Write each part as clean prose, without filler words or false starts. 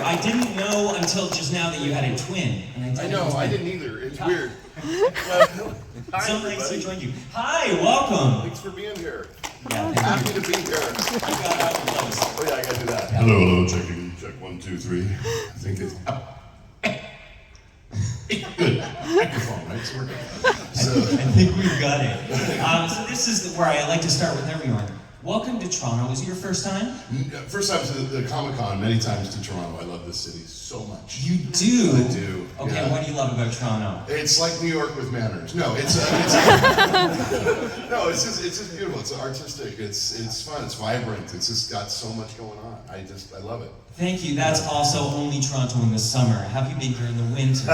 I didn't know until just now that you had a twin. And I know, I didn't either. It's weird. So nice to join you. Hi, welcome. Thanks for being here. Yeah, Happy to be here. you got out close. Oh yeah, I gotta do that. Hello, checking, check 1, 2, 3. I think it's good. Microphone, right? It's working. I think we've got it. So this is where I like to start with everyone. Welcome to Toronto. Is it your first time? First time to the Comic-Con, many times to Toronto. I love this city so much. You do? I do. Okay, yeah. what do you love about Toronto? It's like New York with manners. No, it's no, it's just beautiful. It's artistic. It's fun. It's vibrant. It's just got so much going on. I love it. Thank you. That's also only Toronto in the summer. Have you been here in the winter?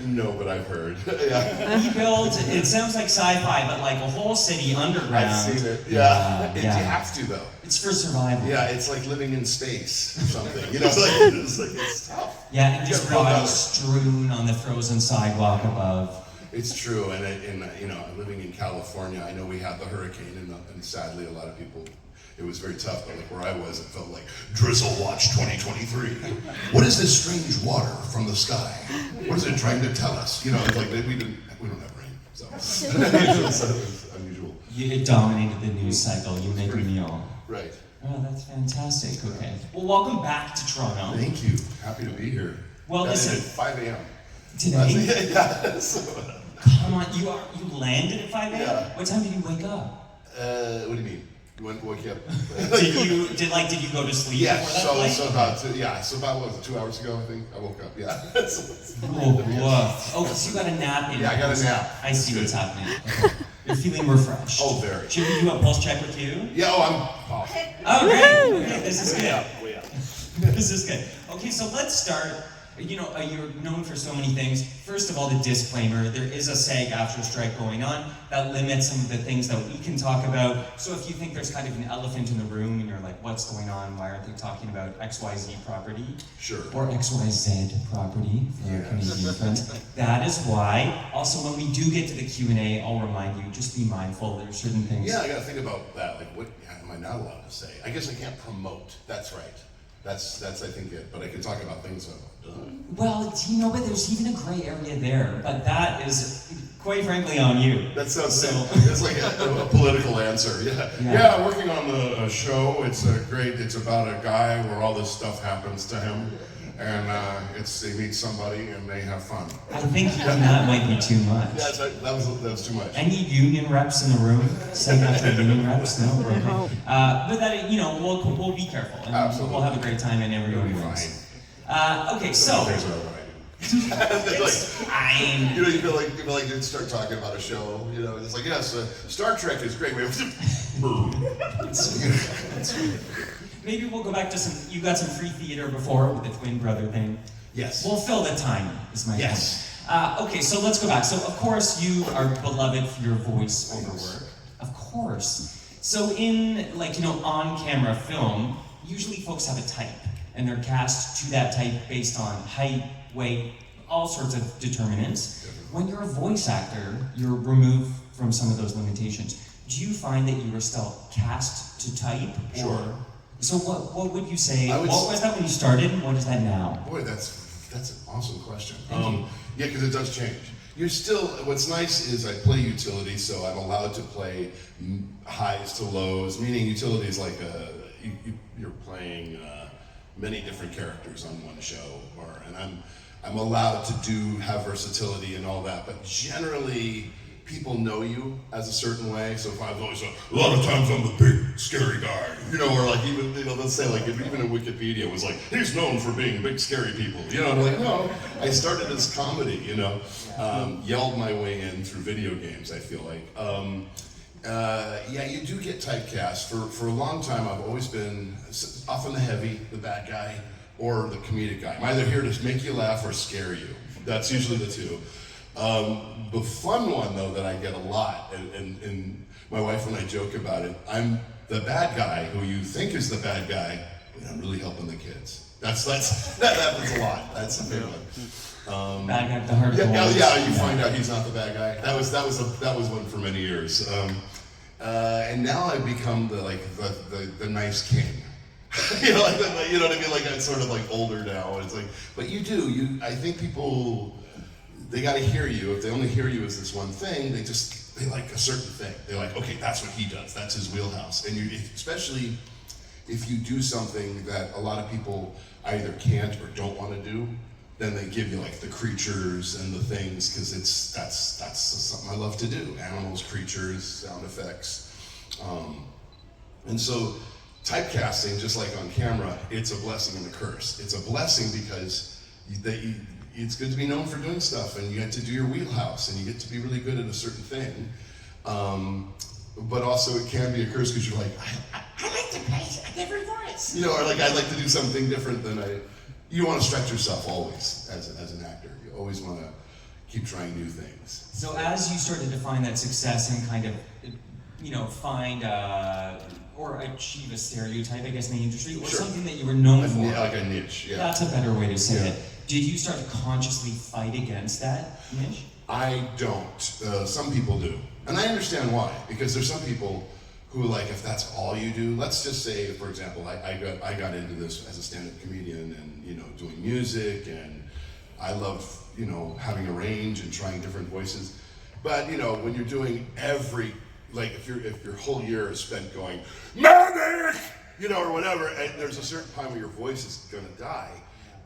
No, but I've heard. Yeah. We built, it sounds like sci-fi, but like a whole city underground. I've seen it. Yeah. You have to though. It's for survival. Yeah, it's like living in space or something. You know, it's tough. Yeah, and just Get real bodies strewn on the frozen sidewalk above. It's true, and you know, living in California, I know we had the hurricane, and sadly, a lot of people. It was very tough, but like where I was, it felt like Drizzle Watch 2023. What is this strange water from the sky? What is it trying to tell us? You know, it's like we don't have rain, so it was unusual. It dominated the news cycle. You make a meal. Right. Oh, that's fantastic. Okay. Well, welcome back to Toronto. Thank you. Happy to be here. Well, listen. At 5 a.m. Today? Yeah. So, Come on, you landed at 5 a.m.? Yeah. What time did you wake up? what do you mean? You wake up? Did you go to sleep Yeah, before that flight? so about what was it, 2 hours ago, I think? I woke up, yeah. Oh, woof. Oh, so you got a nap in. Yeah, I got a nap. I see what's happening. Okay. You're feeling refreshed. Oh, very. Should we do a pulse check with you? Yeah, Oh, great. Okay, this is good. Way up. This is good. Okay, so let's start. You know, you're known for so many things. First of all, the disclaimer, there is a SAG-AFTRA strike going on that limits some of the things that we can talk about. So if you think there's kind of an elephant in the room and you're like, what's going on? Why aren't they talking about XYZ property? Sure. Or XYZ property for our Canadian friends. That is why. Also, when we do get to the Q&A, I'll remind you, just be mindful. There's certain things. Yeah, I gotta think about that. Like, what am I not allowed to say? I guess I can't promote. That's right. That's I think it. But I can talk about things I've done. Well, you know, but there's even a gray area there. But that is, quite frankly, on you. That sounds so. It's like a political answer. Yeah, working on the show. It's great. It's about a guy where all this stuff happens to him, and they meet somebody and they have fun. I think even that might be too much. Yeah, that was too much. Any union reps in the room? Say that to union reps? No. Okay. But that, you know, we'll be careful. And Absolutely. We'll have a great time and everyone It'll be wins. Okay, so. Here's what I do. It's fine. You know, you feel like you'd start talking about a show. You know, it's like, yes, Star Trek is great. We have Maybe we'll go back to you got some free theater before with the twin brother thing. Yes. We'll fill the time, is my point. Okay, so let's go back. So, of course, you are beloved for your voice-over work. Of course. So in, like, you know, on-camera film, usually folks have a type, and they're cast to that type based on height, weight, all sorts of determinants. When you're a voice actor, you're removed from some of those limitations. Do you find that you were still cast to type? Sure. Or, so what would you say, what was that when you started, and what is that now? Boy, that's an awesome question. Thank you. Yeah, because it does change. You're still, what's nice is I play utility, so I'm allowed to play highs to lows, meaning utility is like you're playing many different characters on one show, and I'm allowed to have versatility and all that, but generally people know you as a certain way. So if I was always a lot of times I'm the big scary guy, you know, or like even, you know, let's say like even in Wikipedia it was like he's known for being big scary people, you know. I'm like, no, I started as comedy, you know, yelled my way in through video games. I feel like, yeah, you do get typecast. For a long time I've always been often the heavy, the bad guy, or the comedic guy. I'm either here to make you laugh or scare you. That's usually the two. The fun one though that I get a lot, and my wife and I joke about it, I'm the bad guy who you think is the bad guy, but I'm really helping the kids. That happens a lot. That's a big one. Bad guy with the hard yeah, you find out he's not the bad guy. That was one for many years. And now I've become the nice king. You know, like, you know what I mean? Like I'm sort of like older now. It's like, but you do. I think people, they got to hear you. If they only hear you as this one thing, they like a certain thing. They're like, okay, that's what he does. That's his wheelhouse. And especially if you do something that a lot of people either can't or don't want to do, then they give you like the creatures and the things, because that's something I love to do. Animals, creatures, sound effects. And so typecasting, just like on camera, it's a blessing and a curse. It's a blessing because it's good to be known for doing stuff, and you get to do your wheelhouse, and you get to be really good at a certain thing. But also it can be a curse because you're like, I like to play a different voice. You know, or like I like to do something different than you want to stretch yourself always as an actor. You always want to keep trying new things. So as you started to find that success and kind of, find or achieve a stereotype, I guess, in the industry, or Sure. something that you were known for. Like a niche, yeah. That's a better way to say Yeah. it. Did you start to consciously fight against that niche? I don't. Some people do. And I understand why, because there's some people who, like, if that's all you do, let's just say, for example, I got into this as a stand-up comedian and, doing music, and I love, having a range and trying different voices. But, when you're doing if your whole year is spent going, medic, or whatever, and there's a certain time where your voice is gonna die.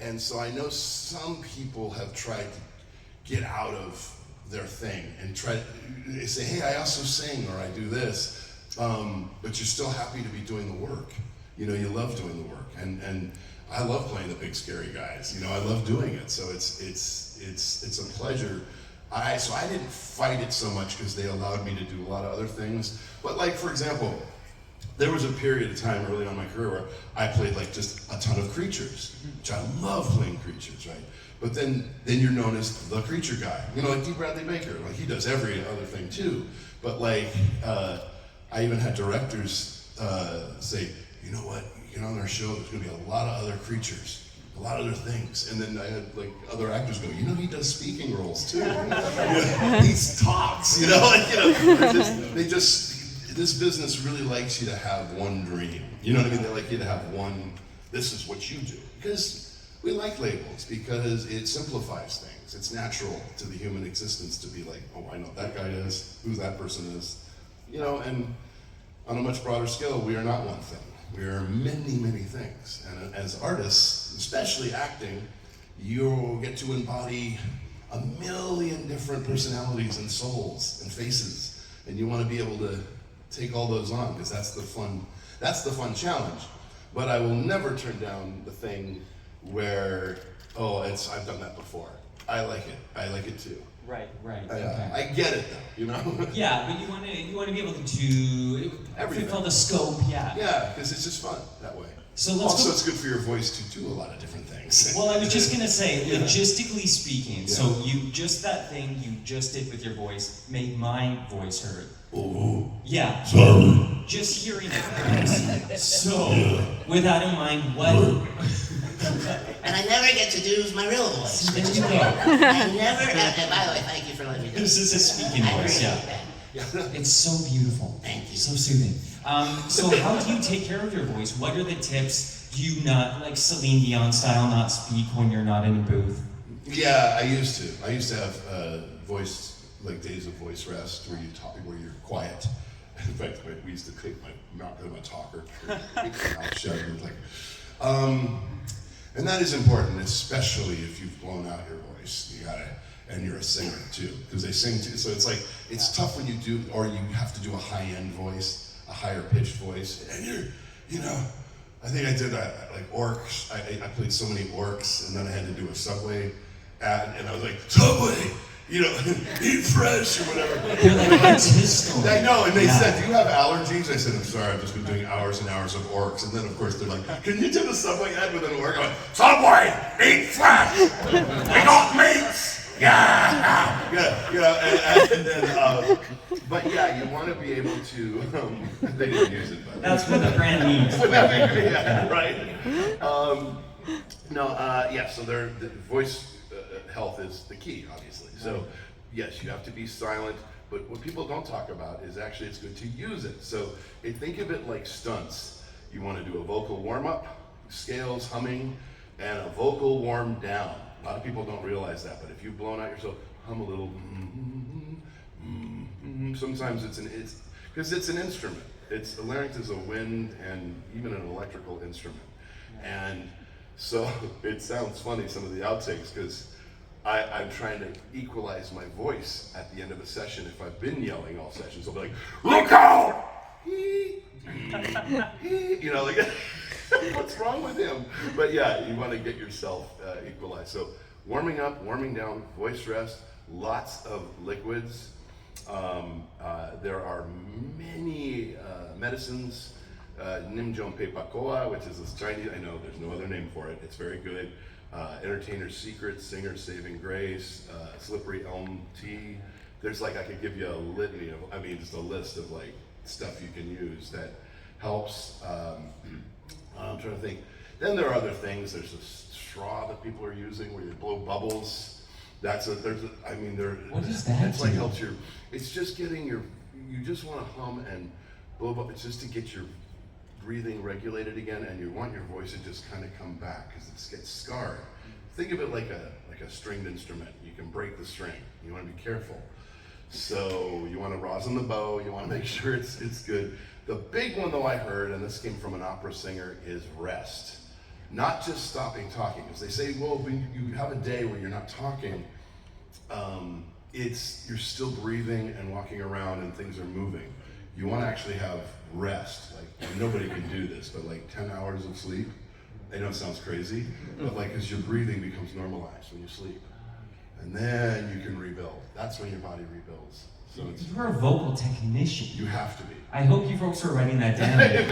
And so I know some people have tried to get out of their thing and they say, hey, I also sing, or I do this, but you're still happy to be doing the work. You love doing the work, and I love playing the big scary guys. I love doing it, so it's a pleasure. So I didn't fight it so much because they allowed me to do a lot of other things. But like, for example, there was a period of time early on in my career where I played like just a ton of creatures, which I love playing creatures, right? But then you're known as the creature guy, like D. Bradley Baker. Like, he does every other thing too. But like, I even had directors say, you know what, on our show, there's gonna be a lot of other creatures, a lot of other things. And then I had like other actors go, he does speaking roles too. He talks, this business really likes you to have one dream. You know what I mean? They like you to have one, this is what you do. Because we like labels, because it simplifies things. It's natural to the human existence to be like, oh, I know what that guy is, who that person is. And on a much broader scale, we are not one thing. We are many, many things. And as artists, especially acting, you get to embody a million different personalities and souls and faces. And you want to be able to take all those on, because that's the fun challenge. But I will never turn down the thing where, I've done that before. I like it too. Right. Okay. I get it though, Yeah, but you want to be able to do everything. fulfill the scope. Yeah. Yeah, because it's just fun that way. So it's good for your voice to do a lot of different things. Well, I was just gonna say, logistically speaking, Yeah. so you just that thing you just did with your voice made my voice heard. Oh. Yeah. Sorry. Just hearing it hurts. So, with that in mind, what? And I never get to do my real voice. There you go. I never, and by the way, thank you for letting me do This is a speaking I voice, appreciate yeah. that. It's so beautiful. Thank you. So soothing. So how do you take care of your voice? What are the tips? Do you not, like Celine Dion style, not speak when you're not in a booth? Yeah, I used to have voice, like days of voice rest, where you talk, where you're quiet. In fact, we used to take my mouth, I'm a talker, keep my mouth shut, and and that is important, especially if you've blown out your voice. You gotta, and you're a singer too, because they sing too. So it's like, it's tough when you do, or you have to do a high-end voice, a higher pitched voice, and I think I did like orcs. I played so many orcs, and then I had to do a Subway ad, and I was like, Subway, eat fresh or whatever. You're like, that's his story. I know, and they said, do you have allergies? I said, I'm sorry, I've just been doing hours and hours of orcs. And then, of course, they're like, can you do the Subway ad with an orc? I went, Subway, eat fresh. We got meats. Yeah. And then, but yeah, you want to be able to, they didn't use it, but. That's what the brand means. Yeah, right. So the voice health is the key, obviously. So yes, you have to be silent, but what people don't talk about is actually it's good to use it. So think of it like stunts. You want to do a vocal warm-up, scales, humming, and a vocal warm down. A lot of people don't realize that, but if you've blown out yourself, hum a little. Sometimes it's because it's an instrument. A larynx is a wind and even an electrical instrument. And so it sounds funny, some of the outtakes, because I'm trying to equalize my voice at the end of a session. If I've been yelling all sessions, I'll be like, look out! You know, like, what's wrong with him? But yeah, you want to get yourself equalized. So warming up, warming down, voice rest, lots of liquids. There are many medicines. Nimjon Pepakoa, which is this Chinese, I know there's no other name for it, it's very good. Entertainer's Secret, Singer's Saving Grace, Slippery Elm Tea. There's like, I could give you a litany of, just a list of like stuff you can use that helps. I'm trying to think. Then there are other things. There's a straw that people are using where you blow bubbles. What is that? It's like helps your, it's just getting you just want to hum and blow bubbles. It's just to get your breathing regulated again, and you want your voice to just kind of come back because it gets scarred. Think of it like a stringed instrument. You can break the string. You want to be careful. So you want to rosin the bow. You want to make sure it's good. The big one though I heard, and this came from an opera singer, is rest. Not just stopping talking, because they say, well, when you have a day where you're not talking, you're still breathing and walking around and things are moving. You want to actually have rest. Like, nobody can do this, but like 10 hours of sleep. I know it sounds crazy, but like, because your breathing becomes normalized when you sleep. And then you can rebuild. That's when your body rebuilds. So You're a vocal technician. You have to be. I hope you folks are writing that down. Is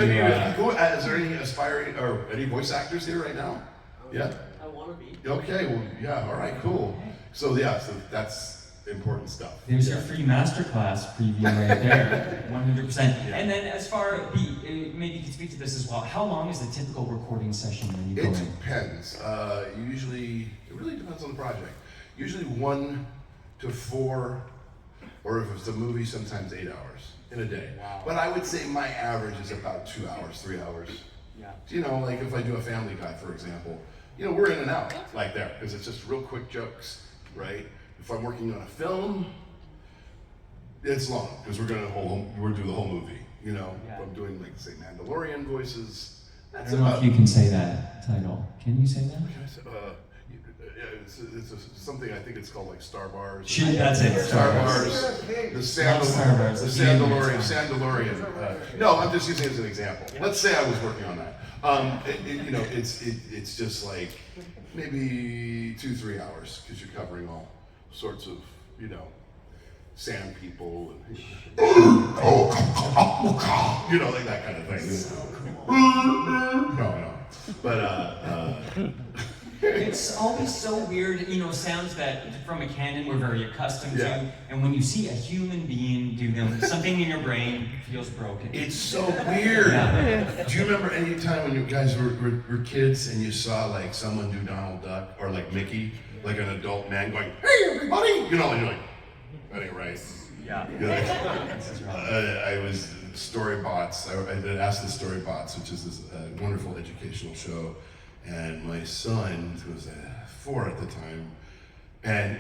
there any aspiring or any voice actors here right now? Yeah? I want to be. Okay, well, yeah, all right, cool. So yeah, so that's important stuff. There's your free masterclass preview right there, 100%. And then as far, maybe you can speak to this as well, how long is the typical recording session when you go in? It depends. Usually, it really depends on the project. Usually 1 to 4, or if it's a movie, sometimes 8 hours in a day. Wow. But I would say my average is about 2 hours, 3 hours. Yeah. You know, like if I do a Family Guy, for example, we're in and out like that because it's just real quick jokes, right? If I'm working on a film, it's long because we're do the whole movie. If I'm doing like say Mandalorian voices, I don't know if you can say that title. Can you say that? It's something, I think it's called like Star Bars. Shoot, that's it. Star Bars. The Sandalorian. No, I'm just using it as an example. Let's say I was working on that. It's just like maybe 2-3 hours because you're covering all sorts of, sand people and like that kind of thing. No. But It's always so weird, sounds that from a canon we're very accustomed to, and when you see a human being do them, something in your brain feels broken. It's so weird. Yeah. Do you remember any time when you guys were kids and you saw like someone do Donald Duck or like Mickey, like an adult man going, "Hey everybody," and you're like, "That ain't right." Yeah. I was Storybots. I did Ask the Storybots, which is this wonderful educational show. And my son, who was 4 at the time, and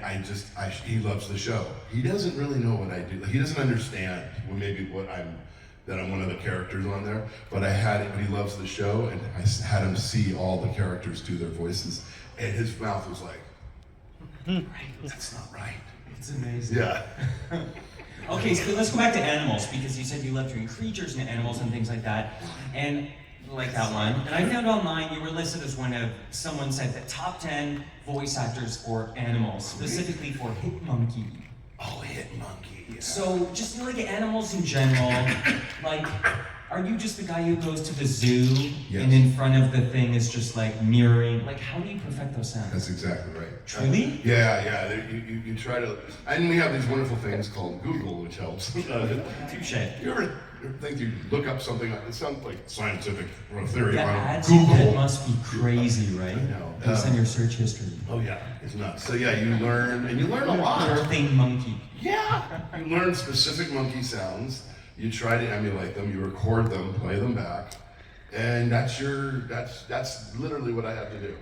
he loves the show. He doesn't really know what I do. He doesn't understand that I'm one of the characters on there, but he loves the show, and I had him see all the characters do their voices, and his mouth was like, that's not right. It's amazing. Yeah. Okay, so let's go back to animals, because you said you love doing creatures and animals and things like that. And like that one. And I found online you were listed as someone said the top 10 voice actors for animals, specifically for Hit Monkey. Oh, Hit Monkey. Yeah. So just like animals in general, like, are you just the guy who goes to the zoo and in front of the thing is just like mirroring? Like, how do you perfect those sounds? That's exactly right. Truly? Yeah. You try to, and we have these wonderful things called Google, which helps. Touche. You ever think you look up something, it sounds like scientific or a theory The on ads Google. must be crazy, right? I know. Based on your search history. Oh yeah, it's nuts. So yeah, you learn a lot. Birthing monkey. Yeah. You learn specific monkey sounds. You try to emulate them. You record them, play them back, and that's literally what I have to do.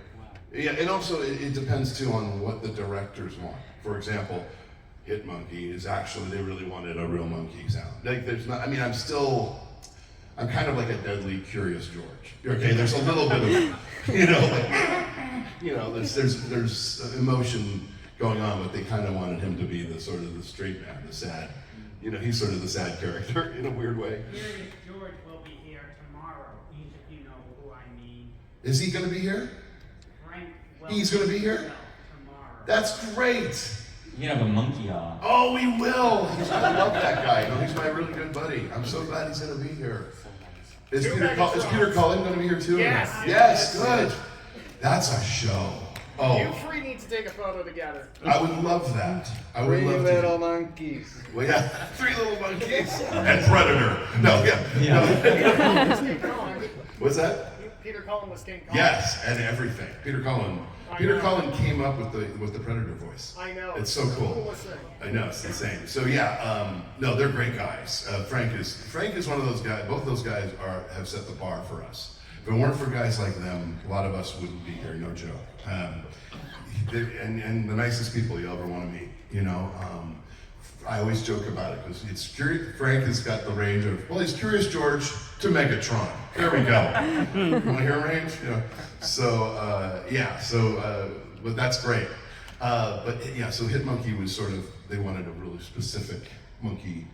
Yeah, and also it depends too on what the directors want. For example, Hit Monkey is actually, they really wanted a real monkey sound. Like there's not, I mean, I'm kind of like a deadly Curious George. Okay, there's a little bit of, there's emotion going on, but they kind of wanted him to be the sort of the straight man, the sad, he's sort of the sad character in a weird way. Curious George will be here tomorrow. If you know who I mean. Is he going to be here? Frank will He's going to be here? tomorrow. That's great. You can have a monkey on. Oh, we will. I love that guy. No, he's my really good buddy. I'm so glad he's going to be here. Is Peter Cullen going to be here too? Yes. Yes, good. That's a show. You Oh, three need to take a photo together. I would love that. I would Three love little to. monkeys. Well, yeah, 3 little monkeys and Predator. No, yeah. Yeah. King Kong. What's that? Peter Cullen was King Kong. Yes, and everything. Peter Cullen. I Peter know. Cullen came up with the Predator voice. I know. It's so cool. Coolest thing. I know, it's insane. So yeah, no, they're great guys. Frank is one of those guys. Both of those guys have set the bar for us. If it weren't for guys like them, a lot of us wouldn't be here. No joke. And the nicest people you ever want to meet. I always joke about it because Frank has got the range of, well, he's Curious George to Megatron. There we go. You want to hear range? But that's great. So Hit Monkey was sort of, they wanted a really specific monkey,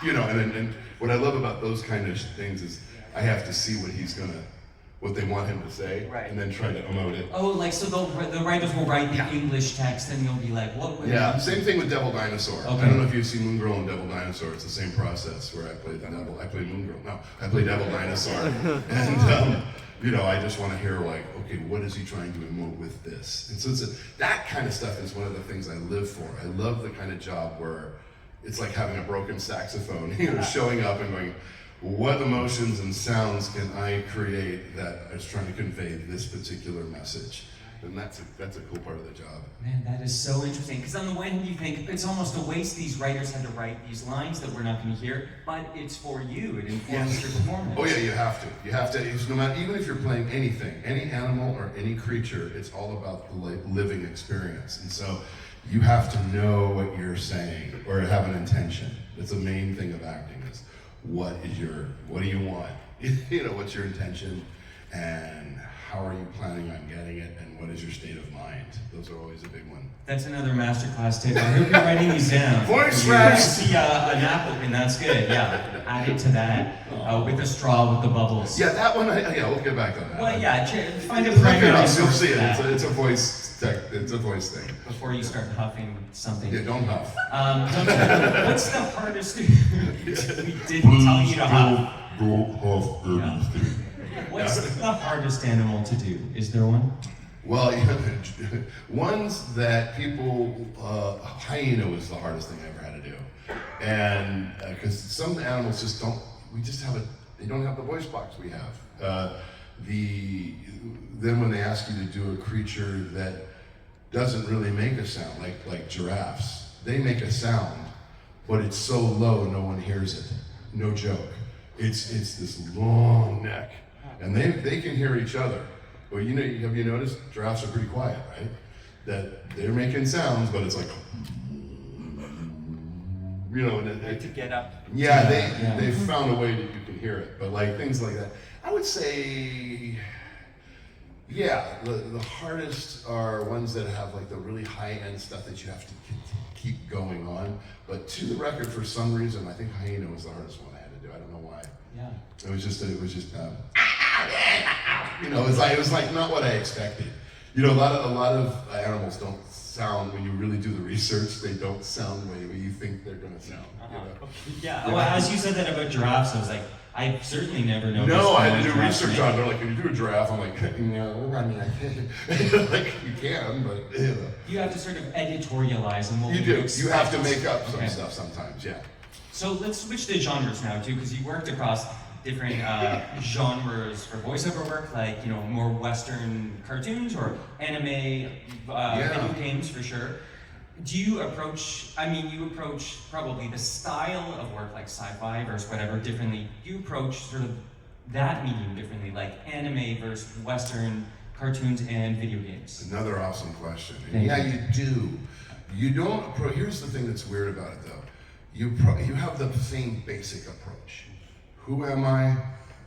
and what I love about those kind of things is I have to see what they want him to say, Right. and then try to emote it. Oh, like so the writers will write the English text, and you'll be like, what? Yeah, same thing with Devil Dinosaur. Okay. I don't know if you've seen Moon Girl and Devil Dinosaur. It's the same process where I play Moon Girl. No, I play Devil Dinosaur. And, I just want to hear like, okay, what is he trying to emote with this? And so that kind of stuff is one of the things I live for. I love the kind of job where it's like having a broken saxophone, showing up and going, what emotions and sounds can I create that is trying to convey this particular message? And that's a cool part of the job. Man, that is so interesting. Because on the one hand, you think it's almost a waste these writers had to write these lines that we're not going to hear, but it's for you. It informs your performance. Oh yeah, you have to. You have to. It's no matter, even if you're playing anything, any animal or any creature, it's all about the living experience. And so you have to know what you're saying or have an intention. That's the main thing of acting is what do you want? What's your intention, and how are you planning on getting it, and what is your state of mind? Those are always a big one. That's another masterclass tip. I hope you're writing these down. Voice You rest. see an apple, and that's good. Yeah, add it to that with a straw with the bubbles. Yeah, that one. We'll get back on that. Well, yeah, find a Look it primary up, you'll source see for it. that It's a voice thing. before you start huffing something. Yeah, don't huff. What's the hardest? We didn't tell you to huff. Don't huff Yeah. What's the hardest animal to do? Is there one? Well, ones that people, hyena was the hardest thing I ever had to do. And, because some animals they don't have the voice box we have. Then when they ask you to do a creature that doesn't really make a sound, like giraffes, they make a sound, but it's so low no one hears it. No joke. It's this long neck. And they can hear each other. Well, have you noticed giraffes are pretty quiet, right? That they're making sounds, but it's like, To get up. yeah, Yeah. they've found a way that you can hear it. But like things like that, I would say, yeah, the hardest are ones that have like the really high end stuff that you have to keep going on. But to the record, for some reason, I think hyena was the hardest one I had to do. I don't know why. Yeah. It was just it was like not what I expected. A lot of animals don't sound, when you really do the research, they don't sound the way you think they're gonna sound. Yeah. Well, as you said that about giraffes, I was like, I certainly never noticed. No, I had to do giraffes research make- on it. They're like, can you do a giraffe? I'm like, no, I mean, I can't. Like, you can, but You have to sort of editorialize and what you we do. expect. You have to make up some Okay. stuff sometimes, yeah. So let's switch to genres now too, because you worked across different genres for voiceover work, like more Western cartoons or anime, video games for sure. Do you approach, I mean, you approach probably the style of work like sci-fi versus whatever differently. You approach sort of that medium differently, like anime versus Western cartoons and video games. Another awesome question. And Thank yeah, you. you do. You don't approach, here's the thing that's weird about it though. You have the same basic approach. Who am I?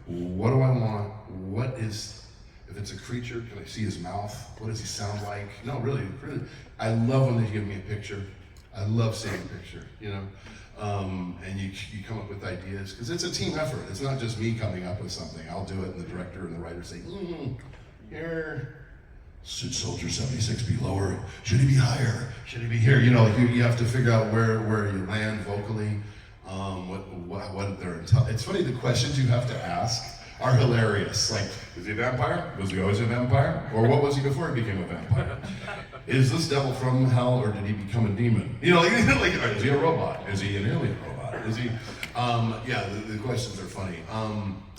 What do I want? What is, if it's a creature, can I see his mouth? What does he sound like? No, really, I love when they give me a picture. I love seeing a picture, you know? And you come up with ideas, because it's a team effort. It's not just me coming up with something. I'll do it, and the director and the writer say, here, should Soldier 76 be lower? Should he be higher? Should he be here? You know, you have to figure out where you land vocally, what they're, it's funny, the questions you have to ask are hilarious. Like, is he a vampire? Was he always a vampire? Or what was he before he became a vampire? Is this devil from hell, or did he become a demon? You know, like is he a robot? Is he an alien robot? Is he, yeah, the questions are funny.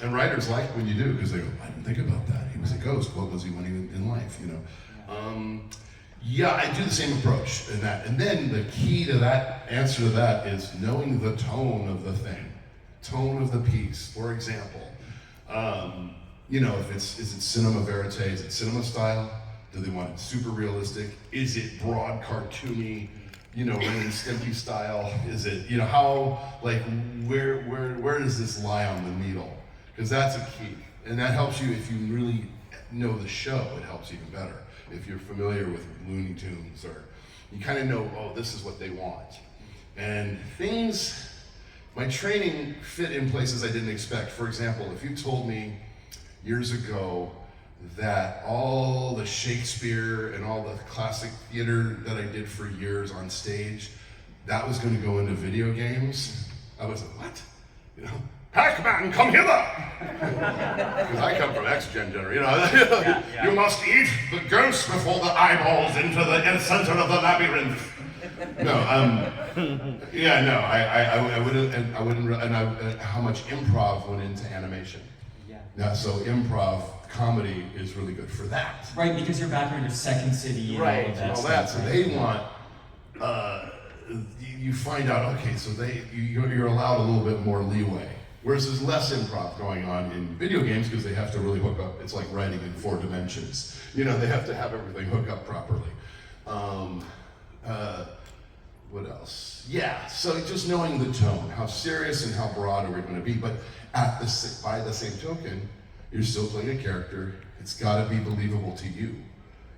And writers like when you do, because they go, I didn't think about that. He was a ghost. What was he when he was in life, you know? Yeah, I do the same approach in that. And then the key to that, answer to that, is knowing the tone of the thing, tone of the piece. For example, you know, is it cinema verite? Is it cinema style? Do they want it super realistic? Is it broad, cartoony, you know, Ren and Stimpy style? Is it, you know, how, like, where does this lie on the needle? Because that's a key. And that helps you if you really know the show, it helps even better. If you're familiar with Looney Tunes, or you kind of know, oh, this is what they want. And things, my training fit in places I didn't expect. For example, if you told me years ago that all the Shakespeare and all the classic theater that I did for years on stage, that was going to go into video games, I was like, what? You know, Pac-Man, come hither! Because I come from X-Gen generation, you know. You must eat the ghost before the eyeballs into the center of the labyrinth. No, yeah, no, I wouldn't, and how much improv went into animation. Yeah, so improv comedy is really good for that. Right, because your background is Second City and all of that all stuff. that. So right? they want, you find out, okay, so you're allowed a little bit more leeway. Whereas there's less improv going on in video games because they have to really hook up. It's like writing in 4 dimensions. You know, they have to have everything hook up properly. What else? Yeah, so just knowing the tone, how serious and how broad are we going to be, but by the same token, you're still playing a character. It's got to be believable to you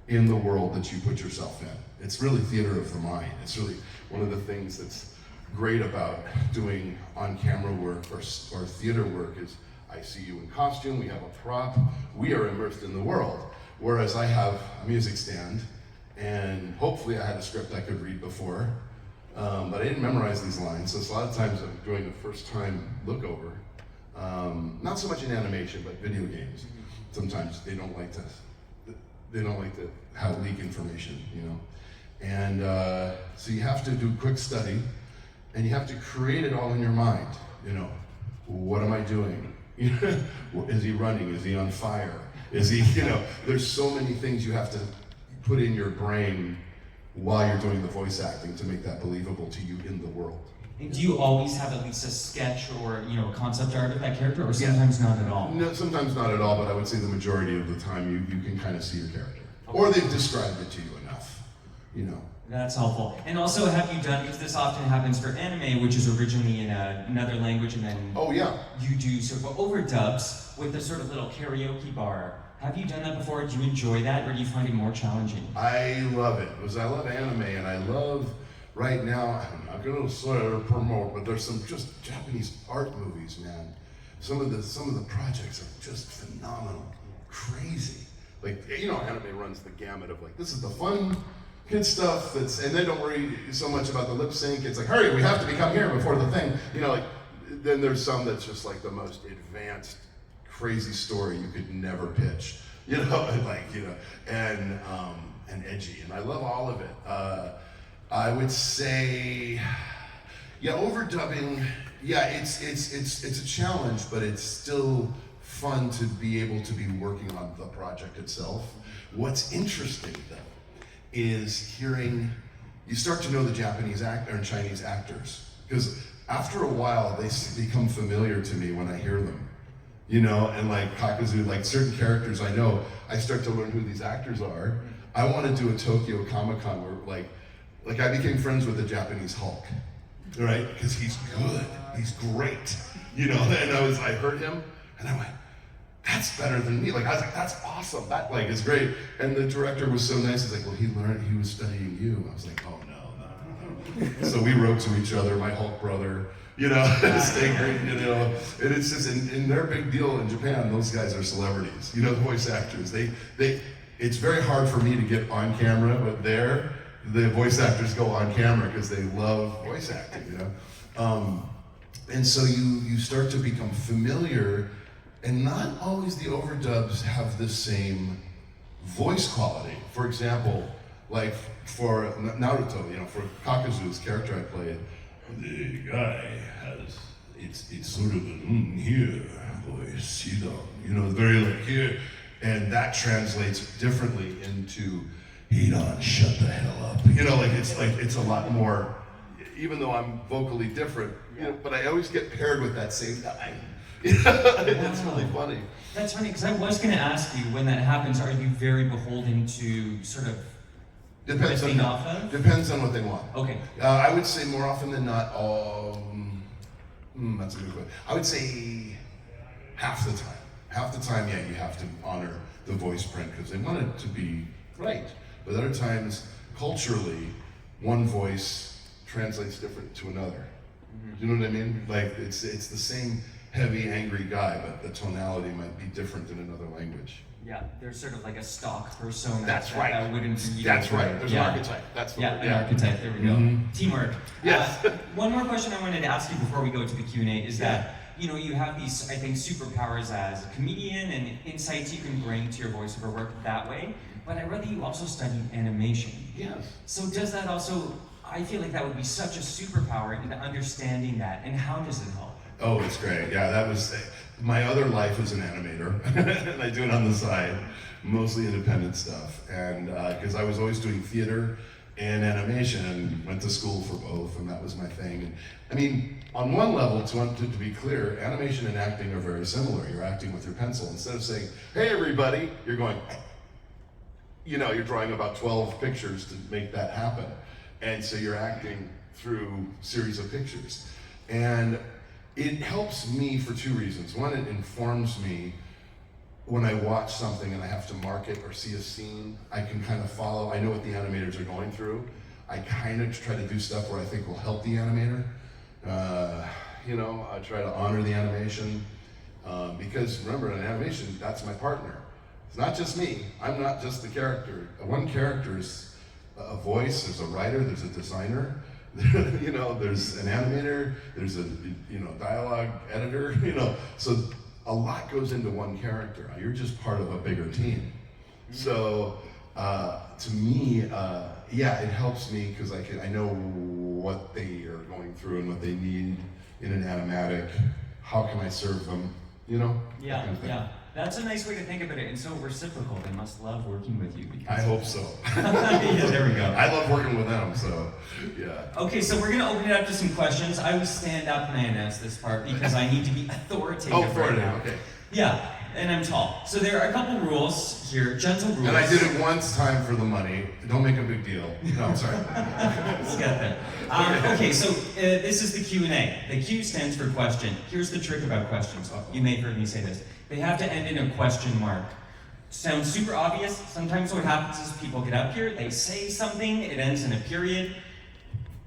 in the world that you put yourself in. It's really theater of the mind. It's really one of the things that's great about doing on-camera work or theater work is I see you in costume, we have a prop, we are immersed in the world. Whereas I have a music stand, and hopefully I had a script I could read before, but I didn't memorize these lines, so a lot of times I'm doing a first-time look over. Not so much in animation, but video games. Sometimes they don't like to have leak information, you know. And so you have to do quick study, and you have to create it all in your mind. You know, what am I doing? Is he running? Is he on fire? Is he, you know, there's so many things you have to put in your brain while you're doing the voice acting to make that believable to you in the world. And do you always have at least a sketch or, you know, concept art of that character, or sometimes not at all? No, sometimes not at all, but I would say the majority of the time you can kind of see your character. Or they've described it to you enough, you know. That's helpful. And also, have you done, because this often happens for anime, which is originally in another language, and then you do sort of overdubs with a sort of little karaoke bar. Have you done that before? Do you enjoy that, or do you find it more challenging? I love it, because I love anime, and I love, right now, I'm not going to sort of promote, but there's some just Japanese art movies, man. Some of the projects are just phenomenal, crazy. Like, you know, anime runs the gamut of like, this is the fun kid stuff and they don't worry so much about the lip sync. It's like, hurry, we have to become here before the thing. You know, like, then there's some that's just like the most advanced, crazy story you could never pitch. You know, like, you know, and edgy, and I love all of it. I would say, yeah, overdubbing, yeah, it's a challenge, but it's still fun to be able to be working on the project itself. What's interesting though is hearing you start to know the Japanese or Chinese actors, because after a while they become familiar to me when I hear them. You know, and like Kakuzu, like certain characters I know, I start to learn who these actors are. I want to do a Tokyo Comic-Con where like I became friends with the Japanese Hulk, right? Because he's good, he's great, you know. And I heard him, and I went, that's better than me. Like I was like, that's awesome. That like is great. And the director was so nice. He's like, well, he was studying you. I was like, oh no. So we wrote to each other, my Hulk brother. You know, Staker, you know, and it's just, and they're a big deal in Japan. Those guys are celebrities. You know, the voice actors. It's very hard for me to get on camera, but the voice actors go on camera because they love voice acting. You know, and so you start to become familiar, and not always the overdubs have the same voice quality. For example, like for Naruto, you know, for Kakuzu's character I played. The guy has, it's sort of an here voice, you know, very like here, and that translates differently into, shut the hell up. You know, it's a lot more, even though I'm vocally different, you know, but I always get paired with that same guy. It's really funny. That's funny, because I was going to ask you, when that happens, are you very beholden to sort of Depends on what they want. Okay. I would say more often than not, that's a good question. I would say half the time. Half the time, yeah, you have to honor the voice print because they want it to be right. But other times, culturally, one voice translates different to another. You know what I mean? Like it's the same heavy, angry guy, but the tonality might be different in another language. Yeah, there's sort of like a stock persona. That's right. I wouldn't. That's right. There's an archetype. That's the word. An archetype. There we go. Teamwork. Yes. One more question I wanted to ask you before we go to the Q&A is that you have these, I think, superpowers as a comedian and insights you can bring to your voiceover work that way. But I read that you also studied animation. Yes. So does that also? I feel like that would be such a superpower in understanding that, and how does it help? Oh, it's great. Yeah, that was my other life as an animator, and I do it on the side, mostly independent stuff. And because I was always doing theater and animation, and went to school for both, and that was my thing. And I mean, on one level, to be clear, animation and acting are very similar. You're acting with your pencil. Instead of saying, "Hey, everybody," you're going, you're drawing about 12 pictures to make that happen. And so you're acting through a series of pictures. And it helps me for two reasons. One, it informs me when I watch something and I have to mark it or see a scene, I can kind of follow. I know what the animators are going through. I kind of try to do stuff where I think will help the animator. I try to honor the animation. Because remember, in animation, that's my partner. It's not just me. I'm not just the character. One character is a voice, there's a writer, there's a designer, there's an animator, there's a dialogue editor, so a lot goes into one character. You're just part of a bigger team. So to me, it helps me because I know what they are going through and what they need in an animatic. How can I serve them? Yeah, kind of yeah. That's a nice way to think about it, and so reciprocal. They must love working with you. I hope so. Yeah, there we go. I love working with them, so yeah. Okay, so we're gonna open it up to some questions. I would stand up when I announce this part because I need to be authoritative. Oh, authoritative, right now. okay. Yeah, and I'm tall. So there are a couple rules here, gentle rules. And I did it once time for the money. Don't make a big deal. No, I'm sorry. Let's get there. Okay, so this is the Q&A. The Q stands for question. Here's the trick about questions. You may have heard me say this. They have to end in a question mark. Sounds super obvious. Sometimes what happens is people get up here, they say something, it ends in a period.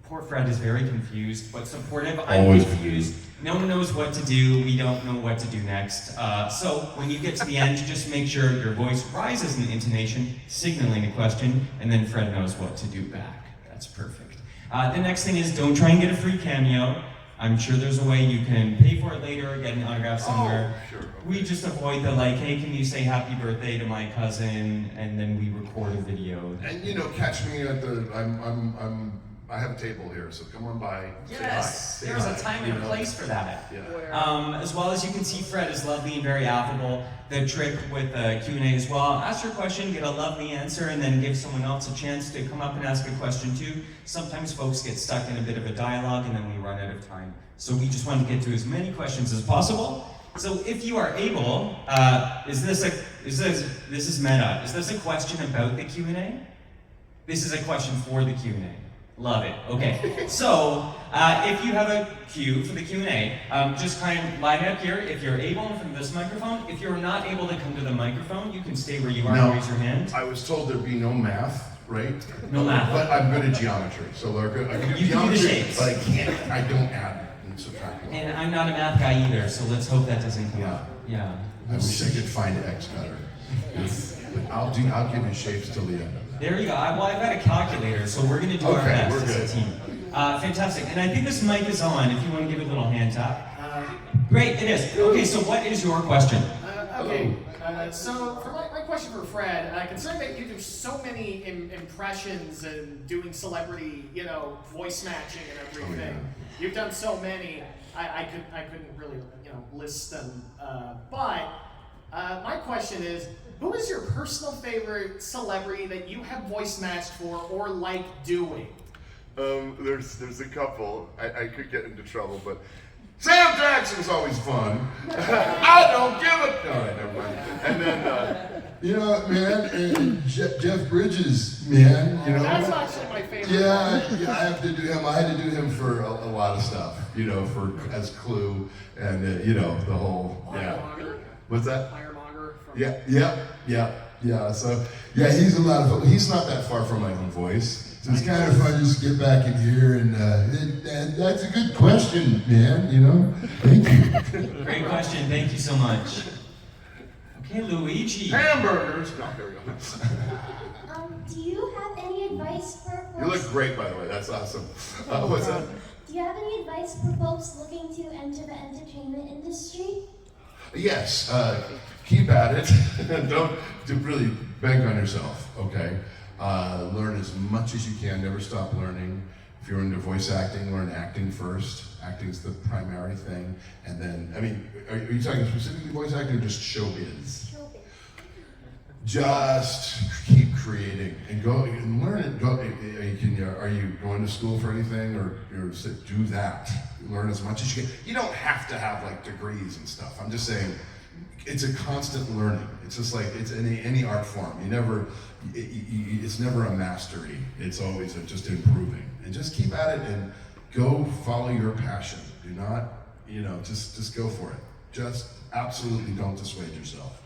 Poor Fred is very confused, but supportive. I'm Always confused. No one knows what to do. We don't know what to do next. So when you get to the end, just make sure your voice rises in intonation, signaling a question, and then Fred knows what to do back. That's perfect. The next thing is don't try and get a free cameo. I'm sure there's a way you can pay for it later or get an autograph somewhere. Oh, sure. Okay. We just avoid the hey, can you say happy birthday to my cousin, and then we record a video. And catch me at the I have a table here, so come on by. Yes, say there's hi, a time you and a know? place for that. Yeah. As well as you can see, Fred is lovely and very affable. The trick with the Q&A as well, ask your question, get a lovely answer, and then give someone else a chance to come up and ask a question too. Sometimes folks get stuck in a bit of a dialogue and then we run out of time. So we just want to get to as many questions as possible. So if you are able, this is meta. Is this a question about the Q&A? This is a question for the Q&A. Love it. Okay. So if you have a cue for the Q&A, just kind of line up here. If you're able in front of this microphone. If you're not able to come to the microphone, you can stay where you are and raise your hand. I was told there'd be no math, right? No math. But I'm good at geometry, so I can do You can do the geometry, shapes. but I don't add and subtract. And I'm not a math guy either, so let's hope that doesn't come Yeah. up. Yeah. I wish I could find X better. But I'll give you shapes till the end. There you go. I've got a calculator, so we're going to do our Okay, best we're as a good. team. Fantastic. And I think this mic is on, if you want to give it a little hand tap. Great, it is. Okay, so what is your question? Okay, so for my question for Fred, considering that you do so many impressions and doing celebrity, voice matching and everything, you've done so many. I couldn't really, list them. But my question is, who is your personal favorite celebrity that you have voice matched for or like doing? There's a couple. I could get into trouble, but Sam Jackson's always fun. I don't give a. All right, never mind. And then you know what, man, and Jeff Bridges, man. You know. That's actually my favorite. Yeah, I have to do him. I had to do him for a lot of stuff. For as Clue and the whole. Yeah. Ironmonger. What's that? Ironmonger from. Yeah. So he's a lot of fun. He's not that far from my own voice. So it's kind of fun just to get back in here and that's a good question, man, Thank you. Great question. Thank you so much. Okay, Luigi. Hamburgers! No, there we go. Do you have any advice for folks? You look great, by the way. That's awesome. What's that? Do you have any advice for folks looking to enter the entertainment industry? Yes, keep at it. Don't really bank on yourself, okay? Learn as much as you can, never stop learning. If you're into voice acting, learn acting first. Acting's the primary thing. And then, are you talking specifically voice acting or just showbiz? Just keep creating and go and learn it. Are you going to school for anything or do that? Learn as much as you can. You don't have to have degrees and stuff. I'm just saying, it's a constant learning. It's just like it's any art form. It's never a mastery. It's always just improving. And just keep at it and go follow your passion. Do not, just go for it. Just absolutely don't dissuade yourself.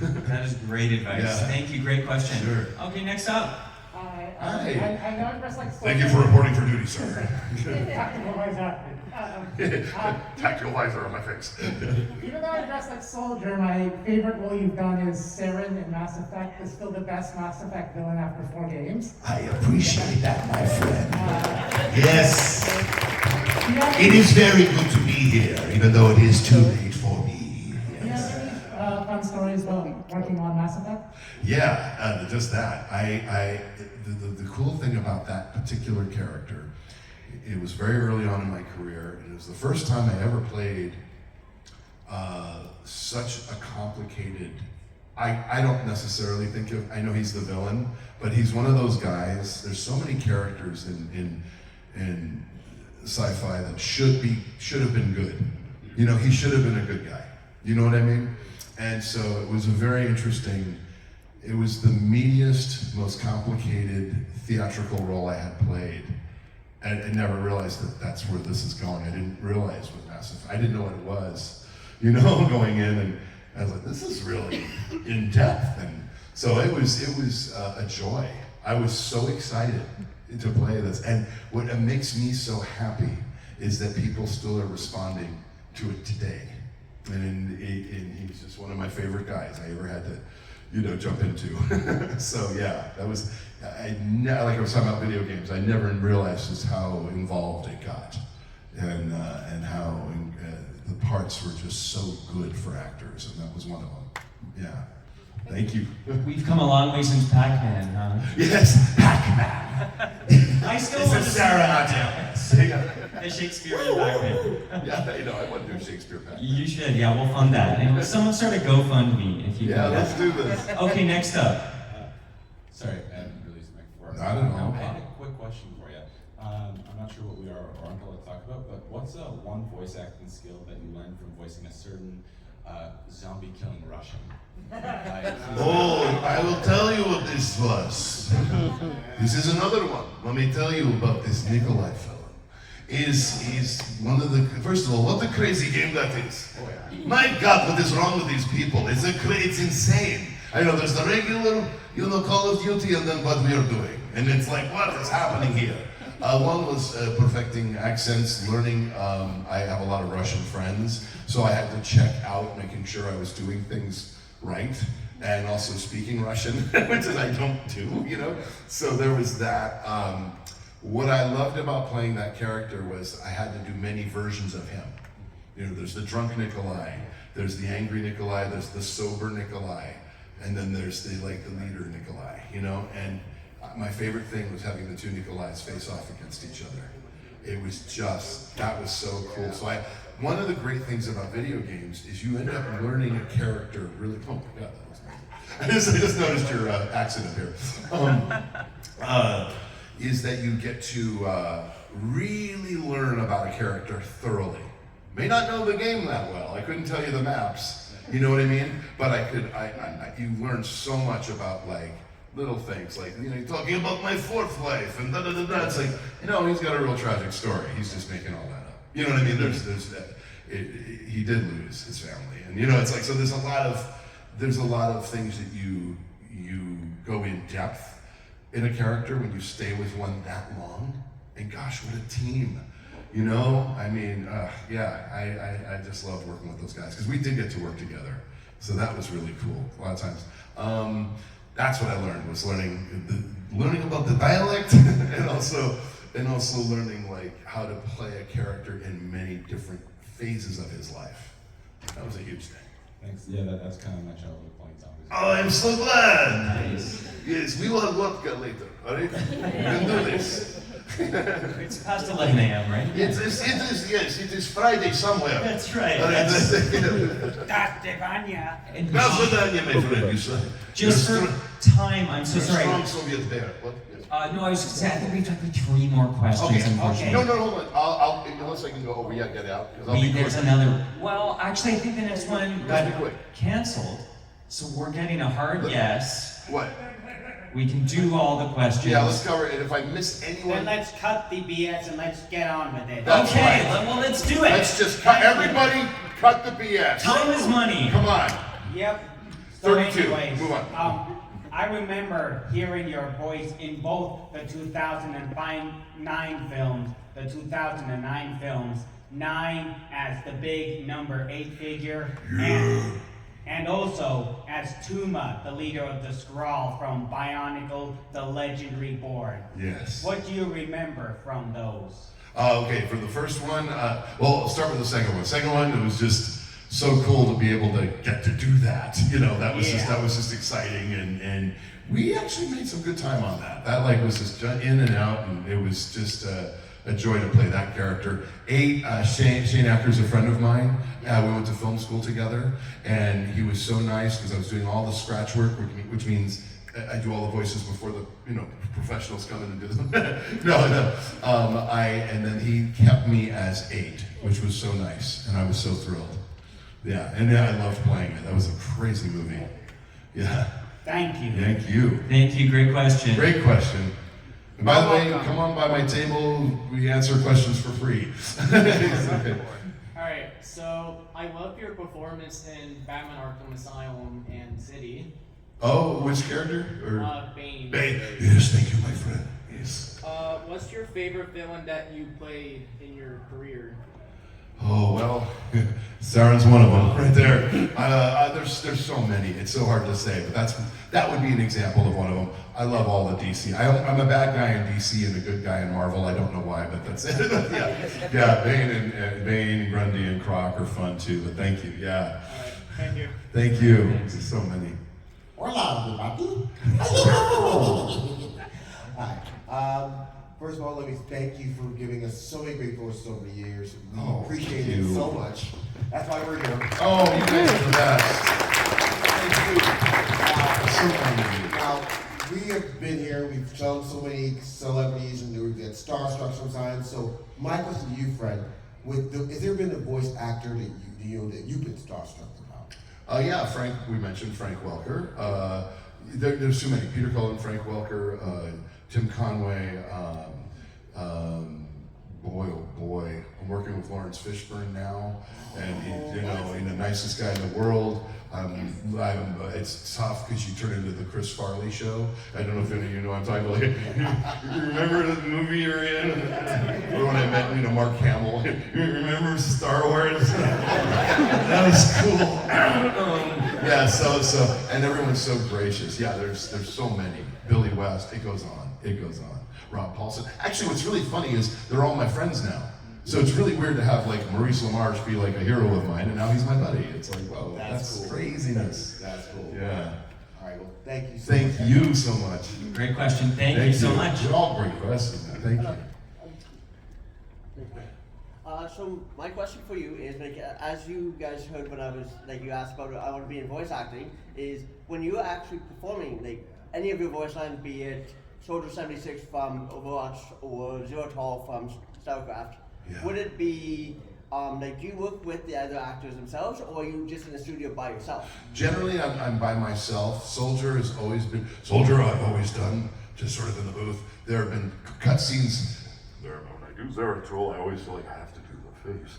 That is great advice. Yeah. Thank you. Great question. Sure. Okay, next up. Hi. I know I dress like Thank you for reporting for duty, sir. Tactical visor on my face. Even though I dress like soldier, my favorite role you've done is Saren in Mass Effect. Is still the best Mass Effect villain after 4 games. I appreciate that, my friend. Yes. It is very good to be here, even though it is too late for me. Do you have any fun stories about working on Mass Effect? Yeah, just that. The cool thing about that particular character, it was very early on in my career, and it was the first time I ever played such a complicated. I don't necessarily think of. I know he's the villain, but he's one of those guys. There's so many characters in sci-fi that should have been good. He should have been a good guy. You know what I mean? And so it was a very interesting. It was the meatiest, most complicated theatrical role I had played. And I never realized that that's where this is going. I didn't realize what Mass Effect. I didn't know what it was, going in, and I was like, this is really in depth. And so it was a joy. I was so excited to play this, and what makes me so happy is that people still are responding to it today. And he's just one of my favorite guys I ever had to, jump into. So yeah, that was. Like I was talking about video games, I never realized just how involved it got, and how the parts were just so good for actors, and that was one of them. Yeah, thank you. We've come a long way since Pac-Man, huh? Yes, Pac-Man. I still It's want a to see Sarah that. Attic. The Shakespearean background. Yeah, you know, I want to do a Shakespeare pack. You should, yeah, we'll fund that. And someone start a GoFundMe if you Yeah, can. let's do this. Okay, next up. Sorry, I haven't released my before. Not at all. I had a quick question for you. I'm not sure what we are or aren't allowed to talk about, but what's one voice acting skill that you learned from voicing a certain zombie killing Russian? Oh, I will tell you what this was. This is another one. Let me tell you about this Nikolai fella. Is one of the, first of all, what a crazy game that is. My God, what is wrong with these people? It's insane. I know there's the regular, Call of Duty, and then what we are doing. And it's like, what is happening here? One was perfecting accents, learning. I have a lot of Russian friends, so I had to check out making sure I was doing things right, and also speaking Russian, which is I don't do, So there was that. What I loved about playing that character was I had to do many versions of him. There's the drunk Nikolai, there's the angry Nikolai, there's the sober Nikolai, and then there's the leader Nikolai, and my favorite thing was having the two Nikolais face off against each other. It was just, that was so cool. So one of the great things about video games is you end up learning a character really, oh my God, that was nice. I just noticed your accent up here. Is that you get to really learn about a character thoroughly. May not know the game that well. I couldn't tell you the maps, you know what I mean? But you learn so much about little things, you're talking about my fourth life and da da da da. It's like, he's got a real tragic story. He's just making all that up. You know what I mean? He did lose his family, and it's like, so there's a lot of things that you go in depth in a character when you stay with one that long. And gosh, what a team. I just loved working with those guys because we did get to work together. So that was really cool a lot of times. That's what I learned, was learning about the dialect and also learning how to play a character in many different phases of his life. That was a huge thing. Thanks. Yeah, that's kind of my childhood playing zombies. Oh, I'm so glad. Nice. Yes, we will have vodka later, all right? We can do this. It's past 11 a.m., right? It is Friday somewhere. That's right. All right, That's- Das Devanya. and Nasvidanya, my friend, you said. just You're for time, I'm so a sorry. strong Soviet bear. What? Yes. No, I was just going to say, I think we have time for 3 more questions, unfortunately. No, hold on. I'll unless I can go over, get out. 'Cause I'll be There's quick. another. Well, actually, I think the next one got be quick. canceled. So we're getting a hard yes. What? We can do all the questions. Yeah, let's cover it. If I miss Then anyone, let's cut the BS and let's get on with it. That's Okay, right. well, let's do it. let's just cut. Everybody, cut the BS. Time is money. Come on. Yep. So 32. anyways, Move on. I remember hearing your voice in both the 2009 films, the 2009 films, 9 as the big number 8 figure, and also as Tuma, the leader of the Skrull from Bionicle, the Legend Reborn. Yes. What do you remember from those? Okay, for the first one, well, I'll start with the second one. Second one, it was just so cool to be able to get to do that. That was just exciting, and we actually made some good time on that. That was just in and out, and it was just a joy to play that character. 8, Shane Acker's a friend of mine. We went to film school together, and he was so nice because I was doing all the scratch work, which means I do all the voices before the professionals come in and do them. And then he kept me as 8, which was so nice, and I was so thrilled. Yeah, and I loved playing it. That was a crazy movie. Yeah. Thank you. Thank you. Thank you. Great question. Great question. And by the way, Welcome. come on by my table. We answer questions for free. Okay. Alright, so I love your performance in Batman Arkham Asylum and City. Oh, which character? Bane. Bane. Yes, thank you, my friend. Yes. What's your favorite villain that you played in your career? Oh, well, Saren's one of them right there. There's so many. It's so hard to say, but that would be an example of one of them. I love all the DC. I'm a bad guy in DC and a good guy in Marvel. I don't know why, but that's it. yeah. Bane, Grundy, and Croc are fun too. But thank you. Yeah. Alright, thank you. Thank you. There's so many. Hola, everybody. Hi. First of all, let me thank you for giving us so many great voices over the years. We Oh, appreciate thank it you. so much. That's why we're here. Oh, you guys are the best. Thank you. So kind of you. Now, we have been here, we've shown so many celebrities and we get starstruck sometimes. So my question to you, Fred, has there been a voice actor that you've been starstruck about? Yeah, Frank. We mentioned Frank Welker. There's too many. Peter Cullen, Frank Welker, Tim Conway. Boy, oh boy, I'm working with Lawrence Fishburne now, and he's the nicest guy in the world. It's tough because you turn into the Chris Farley show. I don't know if any of you know what I'm talking about. You remember the movie you're in? Or when I met, Mark Hamill. You remember Star Wars? That was cool. Yeah, so, and everyone's so gracious. Yeah, there's so many. Billy West, it goes on. Rob Paulson. Actually, what's really funny is they're all my friends now. So it's really weird to have like Maurice LaMarche be like a hero of mine, and now he's my buddy. It's like, whoa, that's cool. craziness. That's cool. Yeah. All right, well, thank you so much. Thank you so much. Great question. Thank you so much. They're all great questions. Thank you. So my question for you is, like, as you guys heard when you asked about I want to be in voice acting, is when you're actually performing, like, any of your voice lines, be it Soldier 76 from Overwatch or Zero Tall from StarCraft, would it be, do you work with the other actors themselves, or are you just in the studio by yourself? Generally, I'm by myself. Soldier I've always done, just sort of in the booth. There have been cut scenes. When I do Zeratul, I always feel like I have to do the face.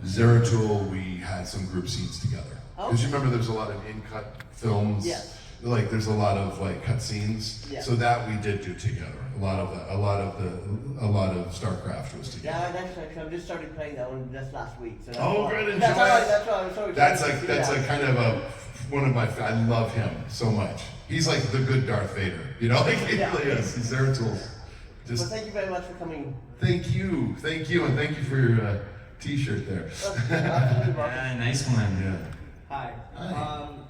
Zeratul, we had some group scenes together. Because you remember there's a lot of in-cut films. Yes. Like there's a lot of like cut scenes. Yeah. So that we did do together. A lot of StarCraft was together. Yeah, that's actually, I just started playing that one just last week. So Good, enjoy that's it. that's why I was so excited. That's a kind of one of my. I love him so much. He's like the good Darth Vader, like he really is. He's Zeratul. Well, thank you very much for coming. Thank you, and thank you for your T-shirt there. Yeah, nice one. Yeah. Hi.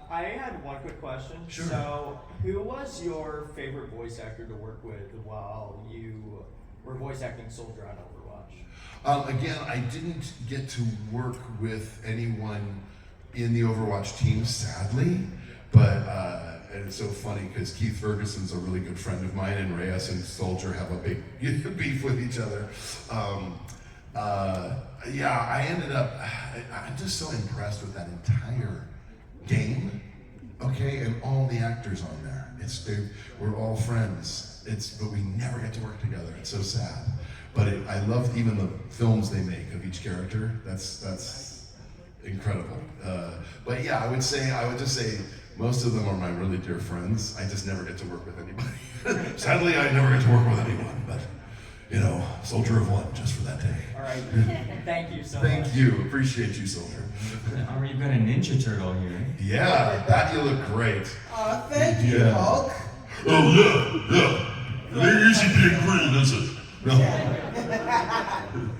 I had one quick question. Sure. So, who was your favorite voice actor to work with while you were voice acting Soldier on Overwatch? Again, I didn't get to work with anyone in the Overwatch team, sadly, but and it's so funny because Keith Ferguson's a really good friend of mine, and Reyes and Soldier have a big beef with each other. I ended up, I'm just so impressed with that entire game, okay, and all the actors on there. We're all friends. But we never get to work together. It's so sad. But I love even the films they make of each character. That's incredible. But yeah, I would just say most of them are my really dear friends. I just never get to work with anybody. Sadly, I never get to work with anyone. But Soldier of One, just for that day. All right. Thank you so much. Thank you. Appreciate you, Soldier. Oh, you've got a Ninja Turtle here. Yeah, that you look great. Thank you, Hulk. Oh, yeah. Easy being green, is it? No.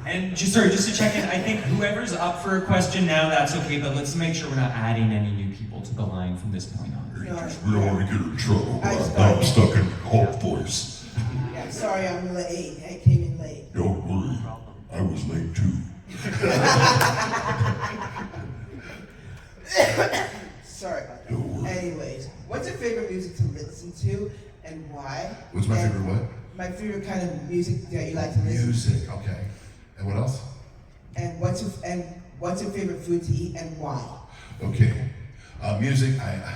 And just to check in, I think whoever's up for a question now, that's okay, but let's make sure we're not adding any new people to the line from this point on. We don't want to get in trouble. I'm stuck in Hulk voice. Yeah, sorry I'm late. I came in late. Don't worry. I was late too. Sorry about that. Anyways, what's your favorite music to listen to and why? What's my favorite what? My favorite kind of music that you like to listen to. Music, okay. And what else? And what's your favorite food to eat and why? Okay. Music, I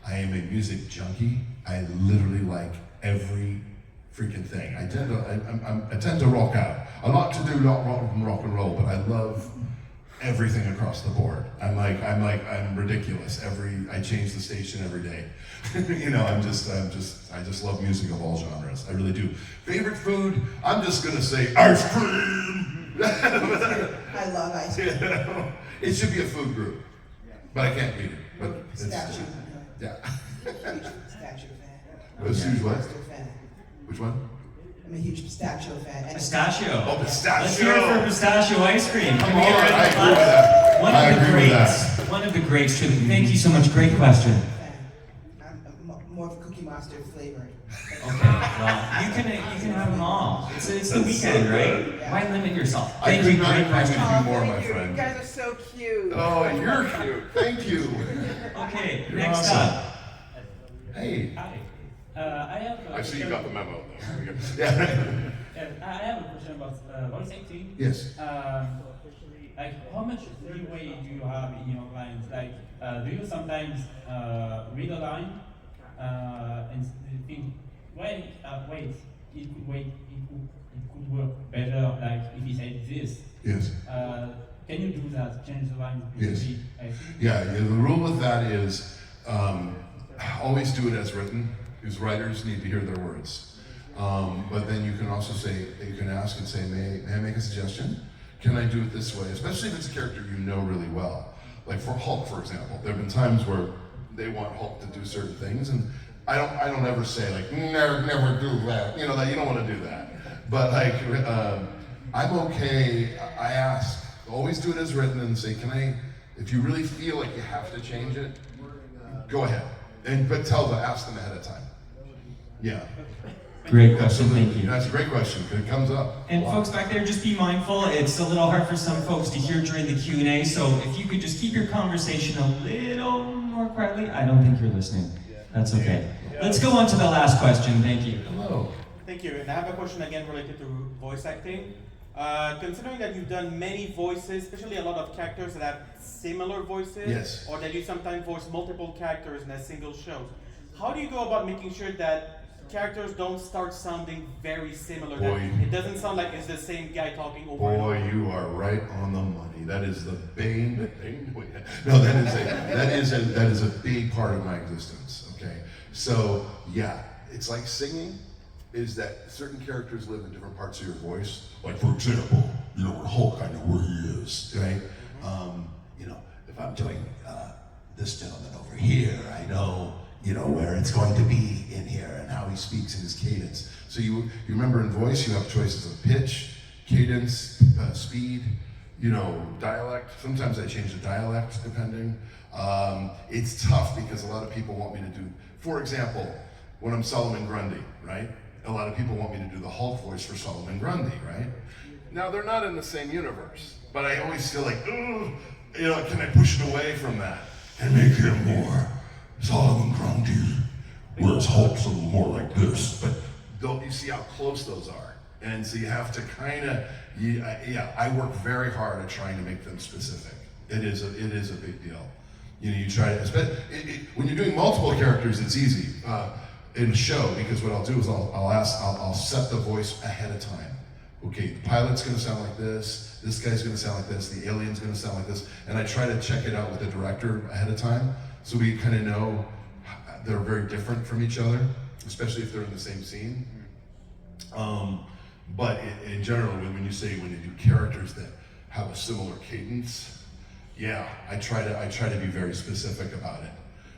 am a music junkie. I literally like every freaking thing. I tend to rock out. I like to do rock and roll, but I love everything across the board. I'm ridiculous. I change the station every day. I just love music of all genres. I really do. Favorite food? I'm just gonna say ice cream. I love ice cream. It should be a food group, but I can't eat it. But Pistachio. Yeah. Huge pistachio fan. Huge what? Pistachio fan. Which one? I'm a huge pistachio fan. And Pistachio. Oh, pistachio. Let's hear it for pistachio ice cream. Come on, I agree with that. One I of the agree with greats. that. One of the greats, truly. Thank you so much. Great question. I'm more of a cookie Cookie Monster flavored. Okay, well, you can have them all. It's the weekend, right? Yeah. Why limit yourself? I Thank could you, not great agree with question. you more, my Thank you. You friend. guys are so cute. Oh, you're cute. Thank you. Okay, You're next awesome. up. Hey. Hi. I have a I see you question- got the memo, though. Yeah. Yes, I have a question about voice acting. Yes. Like, how much leeway do you have in your lines? Like, do you sometimes read a line and think, wait, it could work better, like if he said this. Yes. Can you do that? Change the line? Yes. I think. Yeah, the rule with that is always do it as written, because writers need to hear their words. But then you can also say, you can ask and say, may I make a suggestion? Can I do it this way? Especially if it's a character you know really well. Like for Hulk, for example, there have been times where they want Hulk to do certain things, and I don't ever say like, never do that. You know, that you don't want to do that. But like, I'm okay. I ask, always do it as written, and say, can I? If you really feel like you have to change it, go ahead. But ask them ahead of time. Yeah. Great question, Absolutely. thank you. That's a great question, because it comes up. And a lot. folks back there, just be mindful, it's a little hard for some folks to hear during the Q&A, so if you could just keep your conversation a little more quietly, I don't think you're listening. That's okay. Let's go on to the last question, thank you. Hello. Thank you, and I have a question again related to voice acting. Considering that you've done many voices, especially a lot of characters that have similar voices, Yes. or that you sometimes voice multiple characters in a single show, how do you go about making sure that characters don't start sounding very similar? Boy. That it doesn't sound like it's the same guy talking over and over. Boy, you are right on the money. That is the bane. No, that is a big part of my existence. Okay, so yeah, it's like singing. Is that certain characters live in different parts of your voice? Like for example, you know, Hulk, I know where he is, right? You know, if I'm doing this gentleman over here, I know, you know, where it's going to be in here and how he speaks in his cadence. So you remember in voice, you have choices of pitch, cadence, speed, you know, dialect. Sometimes I change the dialect depending. It's tough because a lot of people want me to do, for example, when I'm Solomon Grundy, right? A lot of people want me to do the Hulk voice for Solomon Grundy, right? Now they're not in the same universe, but I always feel like, you know, can I push it away from that and make him more Solomon Grundy, whereas Hulk's a little more like this. But don't you see how close those are? And so you have to kind of, I work very hard at trying to make them specific. It is a big deal. You know, you try to, when you're doing multiple characters, it's easy in a show, because what I'll do is I'll set the voice ahead of time. Okay, the pilot's gonna sound like this guy's gonna sound like this, the alien's gonna sound like this, and I try to check it out with the director ahead of time, so we kind of know they're very different from each other, especially if they're in the same scene. But in general, when you do characters that have a similar cadence, yeah, I try to be very specific about it.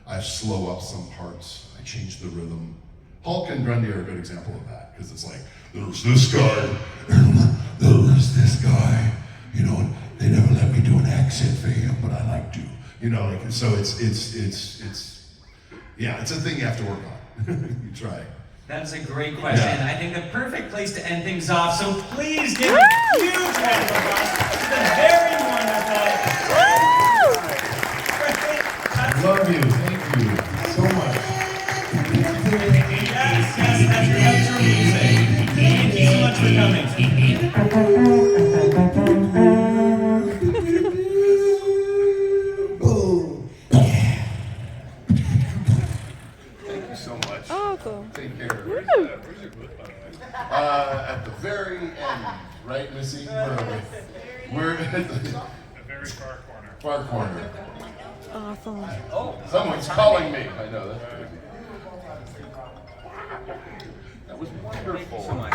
I slow up some parts, I change the rhythm. Hulk and Grundy are a good example of that, because it's like, there's this guy, and there's this guy, you know, and they never let me do an accent for him, but I like to, you know, like, so it's a thing you have to work on. You try. That's a great question. Yeah. I think the perfect place to end things off, so please give a huge round of applause to the very wonderful. Love you, thank you so much. Yes, that's the outro music. Thank you so much for coming. Boom. Thank you so much. Oh, cool. Take care. Where's your booth, by the way? At the very end, right, Missy? Where are we? We're at the very far corner. far corner. Awesome. Oh, someone's calling me. I know, that's crazy. That was wonderful. Thank you so much.